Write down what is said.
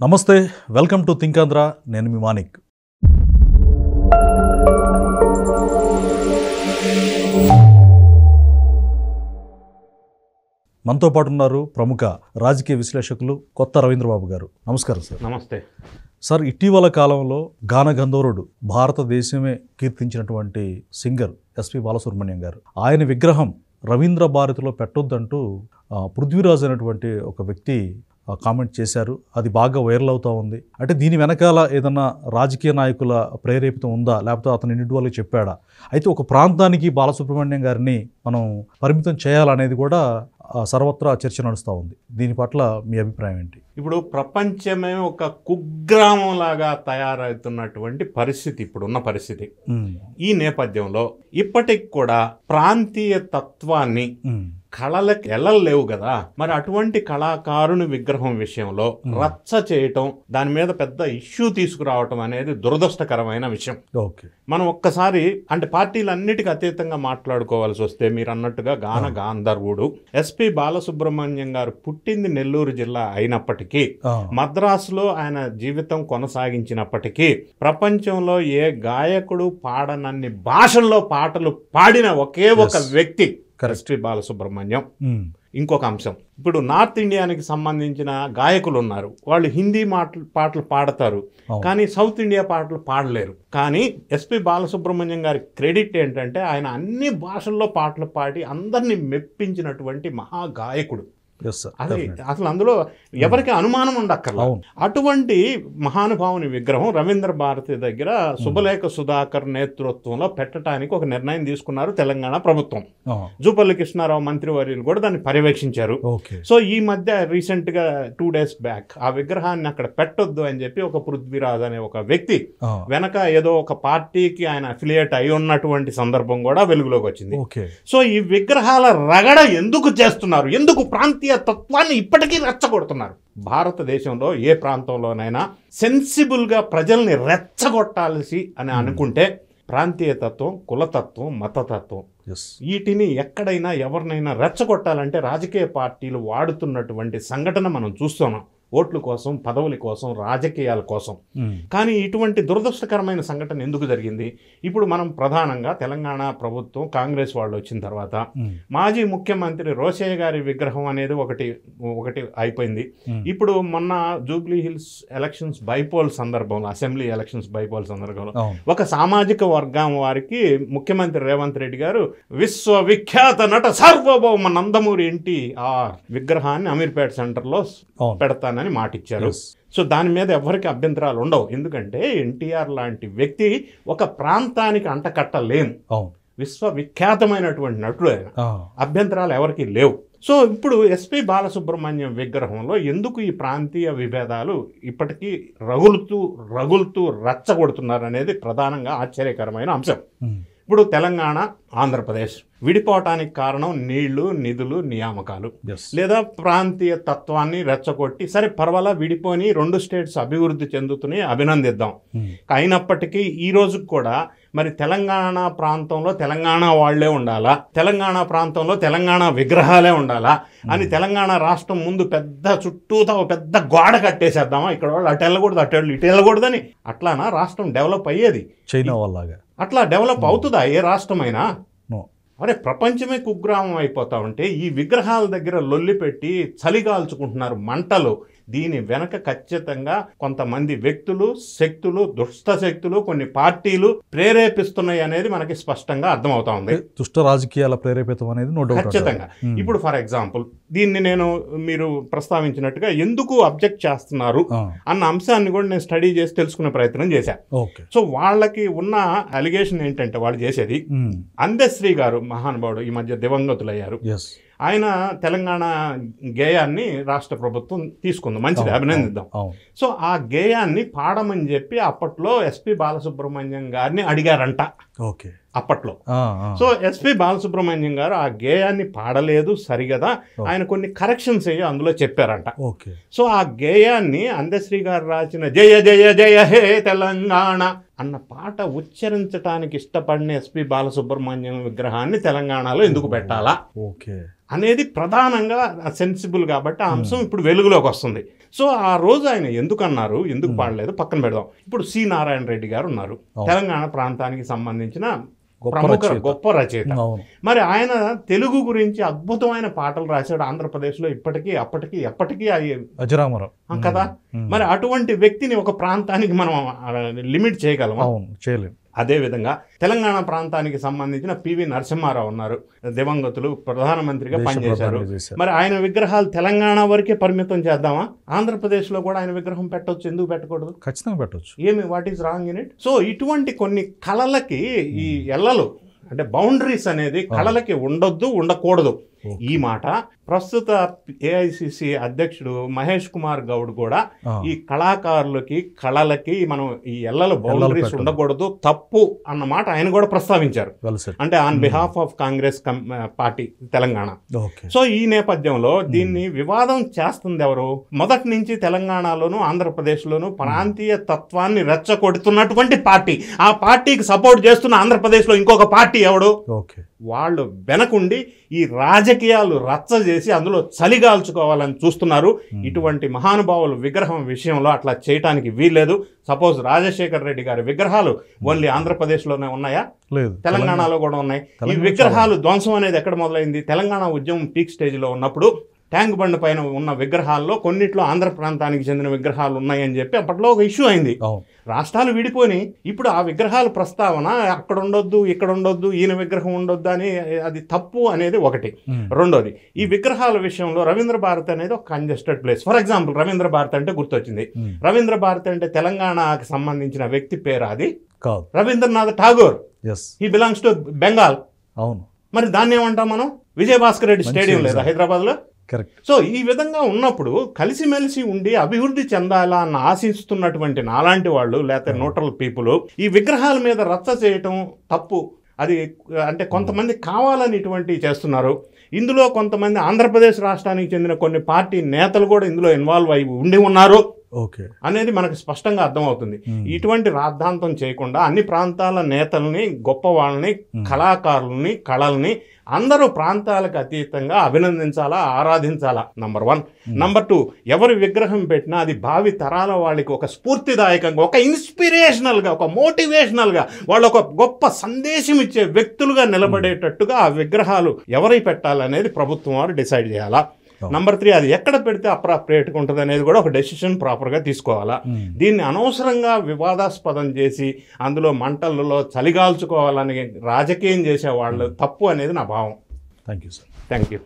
నమస్తే, welcome to think Andhra. నేను మీ మాణిక్. మనతో పాటు ఉన్నారు ప్రముఖ రాజకీయ విశ్లేషకులు కొత్త రవీంద్రబాబు గారు. నమస్కారం సార్. నమస్తే సార్. ఇటీవల కాలంలో గాన గంధర్వుడు, భారతదేశమే కీర్తించినటువంటి సింగర్ ఎస్పి బాలసుబ్రహ్మణ్యం గారు, ఆయన విగ్రహం రవీంద్ర భారతిలో పెట్టొద్దంటూ పృథ్వీరాజ్ అనేటువంటి ఒక వ్యక్తి కామెంట్ చేశారు. అది బాగా వైరల్ అవుతూ ఉంది. అంటే దీని వెనకాల ఏదన్నా రాజకీయ నాయకుల ప్రేరేపితం ఉందా, లేకపోతే అతను ఇండివిజువల్గా చెప్పాడా? అయితే ఒక ప్రాంతానికి బాలసుబ్రహ్మణ్యం గారిని మనం పరిమితం చేయాలనేది కూడా సర్వత్రా చర్చ నడుస్తూ ఉంది. దీని పట్ల మీ అభిప్రాయం ఏంటి? ఇప్పుడు ప్రపంచమే ఒక కుగ్రామం లాగా తయారవుతున్నటువంటి పరిస్థితి, ఇప్పుడున్న పరిస్థితి. ఈ నేపథ్యంలో ఇప్పటికి కూడా ప్రాంతీయ తత్వాన్ని కళలకు ఎల్లలేవు కదా. మరి అటువంటి కళాకారుని విగ్రహం విషయంలో రచ్చ చేయటం, దాని మీద పెద్ద ఇష్యూ తీసుకురావటం అనేది దురదృష్టకరమైన విషయం. మనం ఒక్కసారి అంటే పార్టీలన్నిటికీ అతీతంగా మాట్లాడుకోవాల్సి వస్తే, మీరు అన్నట్టుగా గాన గాంధర్వుడు ఎస్పి బాలసుబ్రహ్మణ్యం గారు పుట్టింది నెల్లూరు జిల్లా అయినప్పటికీ, మద్రాసులో ఆయన జీవితం కొనసాగించినప్పటికీ, ప్రపంచంలో ఏ గాయకుడు పాడనన్ని భాషల్లో పాటలు పాడిన ఒకే ఒక వ్యక్తి ఎస్పి బాలసుబ్రహ్మణ్యం. ఇంకొక అంశం, ఇప్పుడు నార్త్ ఇండియానికి సంబంధించిన గాయకులు ఉన్నారు, వాళ్ళు హిందీ పాటలు పాడతారు, కానీ సౌత్ ఇండియా పాటలు పాడలేరు. కానీ ఎస్పి బాలసుబ్రహ్మణ్యం గారి క్రెడిట్ ఏంటంటే, ఆయన అన్ని భాషల్లో పాటలు పాడి అందరినీ మెప్పించినటువంటి మహా గాయకుడు. అది అసలు అందులో ఎవరికి అనుమానం ఉండక్కర్లేదు. అటువంటి మహానుభావుని విగ్రహం రవీంద్ర భారతి దగ్గర శుభలేఖ సుధాకర్ నేతృత్వంలో పెట్టడానికి ఒక నిర్ణయం తీసుకున్నారు తెలంగాణ ప్రభుత్వం. జూపల్లి కృష్ణారావు మంత్రివర్యులు కూడా దాన్ని పర్యవేక్షించారు. సో ఈ మధ్య రీసెంట్ గా 2 days బ్యాక్ ఆ విగ్రహాన్ని అక్కడ పెట్టొద్దు అని చెప్పి ఒక పృథ్వీరాజ్ అనే ఒక వ్యక్తి వెనక ఏదో ఒక పార్టీకి ఆయన అఫిలియేట్ అయి ఉన్నటువంటి సందర్భం కూడా వెలుగులోకి వచ్చింది. సో ఈ విగ్రహాల రగడ ఎందుకు చేస్తున్నారు, ఎందుకు ప్రాంతీయ తత్వాన్ని ఇప్పటికీ రెచ్చగొడుతున్నారు? భారతదేశంలో ఏ ప్రాంతంలోనైనా సెన్సిబుల్గా ప్రజల్ని రెచ్చగొట్టాల్సి అని అనుకుంటే ప్రాంతీయ తత్వం, కులతత్వం, మతతత్వం, వీటిని ఎక్కడైనా ఎవరినైనా రెచ్చగొట్టాలంటే రాజకీయ పార్టీలు వాడుతున్నటువంటి సంఘటన మనం చూస్తున్నాం. ఓట్ల కోసం, పదవుల కోసం, రాజకీయాల కోసం. కానీ ఇటువంటి దురదృష్టకరమైన సంఘటన ఎందుకు జరిగింది? ఇప్పుడు మనం ప్రధానంగా తెలంగాణ ప్రభుత్వం, కాంగ్రెస్ వాళ్ళు వచ్చిన తర్వాత మాజీ ముఖ్యమంత్రి రోషయ్య గారి విగ్రహం అనేది ఒకటి అయిపోయింది. ఇప్పుడు మొన్న జూబ్లీ హిల్స్ ఎలక్షన్స్ బైపోల్ సందర్భంలో, అసెంబ్లీ ఎలక్షన్స్ బైపోల్ సందర్భంలో ఒక సామాజిక వర్గం వారికి ముఖ్యమంత్రి రేవంత్ రెడ్డి గారు విశ్వవిఖ్యాత నట సార్వభౌమ నందమూరి ఎన్టీఆర్ విగ్రహాన్ని అమీర్పేట సెంటర్లో పెడతానని మాటిచ్చారు. సో దాని మీద ఎవరికి అభ్యంతరాలు ఉండవు. ఎందుకంటే ఎన్టీఆర్ లాంటి వ్యక్తి ఒక ప్రాంతానికి అంటకట్టలేం, విశ్వవిఖ్యాతమైనటువంటి నటుడు ఆయన. అభ్యంతరాలు ఎవరికి లేవు. సో ఇప్పుడు ఎస్పి బాలసుబ్రహ్మణ్యం విగ్రహంలో ఎందుకు ఈ ప్రాంతీయ విభేదాలు ఇప్పటికీ రగులుతూ రెచ్చగొడుతున్నారు అనేది ప్రధానంగా ఆశ్చర్యకరమైన అంశం. ఇప్పుడు తెలంగాణ, ఆంధ్రప్రదేశ్ విడిపోవటానికి కారణం నీళ్లు, నిధులు, నియామకాలు, లేదా ప్రాంతీయ తత్వాన్ని రెచ్చగొట్టి సరే పర్వాలా విడిపోని 2 స్టేట్స్ అభివృద్ధి చెందుతున్నాయి, అభినందిద్దాం. అయినప్పటికీ ఈ రోజు కూడా మరి తెలంగాణ ప్రాంతంలో తెలంగాణ వాళ్లే ఉండాలా, తెలంగాణ ప్రాంతంలో తెలంగాణ విగ్రహాలే ఉండాలా అని తెలంగాణ రాష్ట్రం ముందు చుట్టూతో పెద్ద గోడ కట్టేసేద్దామా, ఇక్కడ వాళ్ళు అటు వెళ్ళకూడదు, అటు ఇటు వెళ్ళకూడదని. అట్లానా రాష్ట్రం డెవలప్ అయ్యేది? చైనా వాళ్ళగా అట్లా డెవలప్ అవుతుందా ఏ రాష్ట్రమైనా? అరే ప్రపంచమే కుగ్రామం అయిపోతా ఉంటే ఈ విగ్రహాల దగ్గర లొల్లి పెట్టి చలిగాల్చుకుంటున్నారు మంటలు. దీని వెనక ఖచ్చితంగా కొంతమంది వ్యక్తులు, శక్తులు, దుష్ట శక్తులు, కొన్ని పార్టీలు ప్రేరేపిస్తున్నాయి అనేది మనకి స్పష్టంగా అర్థమవుతా ఉంది. దుష్ట రాజకీయాల ప్రేరేపితం అనేది ఖచ్చితంగా. ఇప్పుడు ఫర్ ఎగ్జాంపుల్ దీన్ని మీరు ప్రస్తావించినట్టుగా ఎందుకు అబ్జెక్ట్ చేస్తున్నారు అన్న అంశాన్ని కూడా నేను స్టడీ చేసి తెలుసుకునే ప్రయత్నం చేశాను. సో వాళ్ళకి ఉన్న అలిగేషన్ ఏంటంటే, వాళ్ళు చేసేది అందశ్రీ గారు మహానుభావుడు ఈ మధ్య దివంగతులయ్యారు. ఆయన తెలంగాణ గేయాన్ని రాష్ట్ర ప్రభుత్వం తీసుకుంది, మంచిది, అభినందిద్దాం. సో ఆ గేయాన్ని పాడమని చెప్పి అప్పట్లో ఎస్పి బాలసుబ్రహ్మణ్యం గారిని అడిగారంట. అప్పట్లో. సో ఎస్పి బాలసుబ్రహ్మణ్యం గారు ఆ గేయాన్ని పాడలేదు సరిగదా, ఆయన కొన్ని కరెక్షన్స్ అయ్యి అందులో చెప్పారంట. సో ఆ గేయాన్ని అందశ్రీ గారు రాసిన జయ జయ జయ హే తెలంగాణ అన్న పాట ఉచ్చరించడానికి ఇష్టపడిన ఎస్పి బాలసుబ్రహ్మణ్యం విగ్రహాన్ని తెలంగాణలో ఎందుకు పెట్టాలా అనేది ప్రధానంగా సెన్సిబుల్ కాబట్టి ఆ అంశం ఇప్పుడు వెలుగులోకి వస్తుంది. సో ఆ రోజు ఆయన ఎందుకన్నారు, ఎందుకు పాడలేదు పక్కన పెడదాం. ఇప్పుడు సి నారాయణ రెడ్డి గారు ఉన్నారు, తెలంగాణ ప్రాంతానికి సంబంధించిన గొప్ప రచయిత. మరి ఆయన తెలుగు గురించి అద్భుతమైన పాటలు రాశాడు ఆంధ్రప్రదేశ్లో ఇప్పటికీ అప్పటికి ఎప్పటికీ అజరామరం కదా. మరి అటువంటి వ్యక్తిని ఒక ప్రాంతానికి మనం లిమిట్ చేయగలమా? చేయలేము. అదేవిధంగా తెలంగాణ ప్రాంతానికి సంబంధించిన పివి నరసింహారావు ఉన్నారు, దివంగతులు, ప్రధానమంత్రిగా పనిచేశారు. మరి ఆయన విగ్రహాలు తెలంగాణ వరకే పరిమితం చేద్దామా? ఆంధ్రప్రదేశ్లో కూడా ఆయన విగ్రహం పెట్టవచ్చు, ఎందుకు పెట్టకూడదు? ఖచ్చితంగా పెట్టవచ్చు. ఏమి what is wrong in it? So ఇటువంటి కొన్ని కళలకి ఈ ఎల్లలు అంటే బౌండరీస్ అనేది కళలకి ఉండొద్దు, ఉండకూడదు. ఈ మాట ప్రస్తుత ఏఐసిసి అధ్యక్షుడు మహేష్ కుమార్ గౌడ్ కూడా ఈ కళాకారులకి కళలకి మనం ఈ ఎల్లలు బౌండరీస్ ఉండకూడదు, తప్పు అన్న మాట ఆయన కూడా ప్రస్తావించారు. అంటే on behalf of Congress party Telangana. So ఈ నేపథ్యంలో దీన్ని వివాదం చేస్తుంది ఎవరు? మొదటి నుంచి తెలంగాణలోను ఆంధ్రప్రదేశ్లోను ప్రాంతీయ తత్వాన్ని రెచ్చగొడుతున్నటువంటి పార్టీ. ఆ పార్టీకి సపోర్ట్ చేస్తున్న ఆంధ్రప్రదేశ్లో ఇంకొక పార్టీ ఎవడు? వాళ్ళు వెనకుండి ఈ రాజకీయాలు రచ్చ చేసి అందులో చలిగాల్చుకోవాలని చూస్తున్నారు. ఇటువంటి మహానుభావుల విగ్రహం విషయంలో అట్లా చేయటానికి వీల్లేదు. సపోజ్ రాజశేఖర్ రెడ్డి గారి విగ్రహాలు ఓన్లీ ఆంధ్రప్రదేశ్లోనే ఉన్నాయా? లేదు, తెలంగాణలో కూడా ఉన్నాయి. ఈ విగ్రహాలు ధ్వంసం అనేది ఎక్కడ మొదలైంది? తెలంగాణ ఉద్యమం పీక్ స్టేజ్లో ఉన్నప్పుడు ట్యాంక్ బండ్ పైన ఉన్న విగ్రహాల్లో కొన్నిట్లో ఆంధ్ర ప్రాంతానికి చెందిన విగ్రహాలు ఉన్నాయని చెప్పి అప్పట్లో ఒక ఇష్యూ అయింది. రాష్ట్రాలు విడిపోయి ఇప్పుడు ఆ విగ్రహాల ప్రస్తావన అక్కడ ఉండొద్దు, ఇక్కడ ఉండొద్దు, ఈయన విగ్రహం ఉండొద్దు అని అది తప్పు అనేది ఒకటి. రెండోది, ఈ విగ్రహాల విషయంలో రవీంద్ర భారతి అనేది ఒక congested place. For example Ravindra Bharathi అంటే గుర్తొచ్చింది. రవీంద్ర భారతి అంటే తెలంగాణకి సంబంధించిన వ్యక్తి పేరు అది కాదు, Rabindranath Tagore. He belongs to Bengal. అవును, మరి దాన్ని ఏమంటాం మనం? విజయభాస్కర్ రెడ్డి స్టేడియం లేదా హైదరాబాద్లో? కరెక్ట్. సో ఈ విధంగా ఉన్నప్పుడు కలిసిమెలిసి ఉండి అభివృద్ధి చెందాలా అని ఆశిస్తున్నటువంటి నాలాంటి వాళ్ళు లేకపోతే న్యూట్రల్ పీపుల్ ఈ విగ్రహాల మీద రచ్చ చేయటం తప్పు. అది అంటే కొంతమంది కావాలని ఇటువంటివి చేస్తున్నారు. ఇందులో కొంతమంది ఆంధ్రప్రదేశ్ రాష్ట్రానికి చెందిన కొన్ని పార్టీ నేతలు కూడా ఇందులో ఇన్వాల్వ్ అయి ఉండి ఉన్నారు అనేది మనకు స్పష్టంగా అర్థమవుతుంది. ఇటువంటి రాద్ధాంతం చేయకుండా అన్ని ప్రాంతాల నేతల్ని, గొప్ప వాళ్ళని, కళాకారుల్ని, కళల్ని అందరూ ప్రాంతాలకు అతీతంగా అభినందించాలా, ఆరాధించాలా. నంబర్ 1. నంబర్ 2, ఎవరి విగ్రహం పెట్టినా అది భావి తరాల వాళ్ళకి ఒక స్ఫూర్తిదాయకంగా, ఒక ఇన్స్పిరేషనల్గా, ఒక మోటివేషనల్గా, వాళ్ళు ఒక గొప్ప సందేశం ఇచ్చే వ్యక్తులుగా నిలబడేటట్టుగా ఆ విగ్రహాలు ఎవరి పెట్టాలనేది ప్రభుత్వం వారు డిసైడ్ చేయాలా. నంబర్ 3, అది ఎక్కడ పెడితే అప్రాప్రియేట్గా ఉంటుంది అనేది కూడా ఒక డెసిషన్ ప్రాపర్గా తీసుకోవాలా. దీన్ని అనవసరంగా వివాదాస్పదం చేసి అందులో మంటలలో చలిగాల్చుకోవాలని రాజకీయం చేసే వాళ్ళు తప్పు అనేది నా భావం. Thank you sir. Thank you.